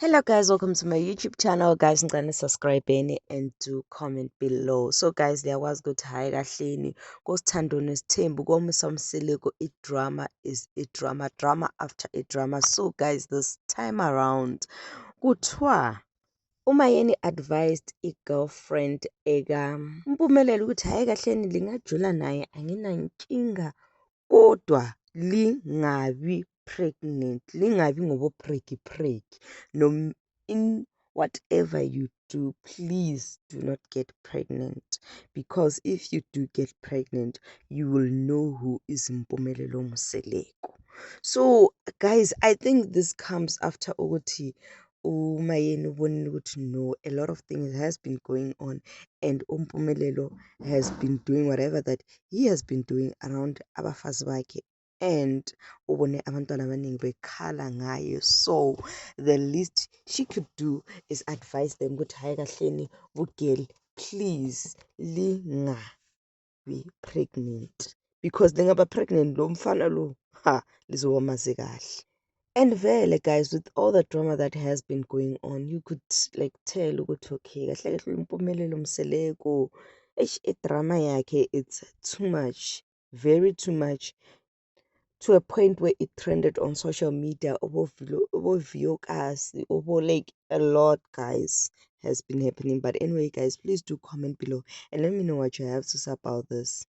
Hello guys, welcome to my YouTube channel. Guys, ngicela subscribe and do comment below. So guys, liyakwazi ukuthi hayi kahleni kosithandweni sithembu komisamseleko drama is a drama after a drama. So guys, this time around kuthiwa uMayeni advised i-girlfriend eka Mpumelelo ukuthi hayi kahleni lingajula naye anginankinga kodwa lingabi pregnant, lingabi ngobo-preggy. No, in whatever you do, please do not get pregnant, because if you do get pregnant, you will know who is Mpumelelo Mseleko. So guys, I think this comes after ukuthi uMayeni ubonile ukuthi no, a lot of things has been going on, and uMpumelelo has been doing whatever that he has been doing around abafazi bakhe, and ubone abantwana abaningi bekhala ngaye. So the least she could do is advise them ukuthi hayi kahleni bugirl, please lingabi pregnant, because lingaba pregnant lo mfana lo ha lizowamazi kahle. And vele guys, with all the drama that has been going on, you could like tell ukuthi okay kahle kahle uMpumelelo Mseleko drama yakhe, it's too much, very too much, to a point where it trended on social media. Like a lot guys has been happening. But anyway guys, please do comment below and let me know what you have to say about this.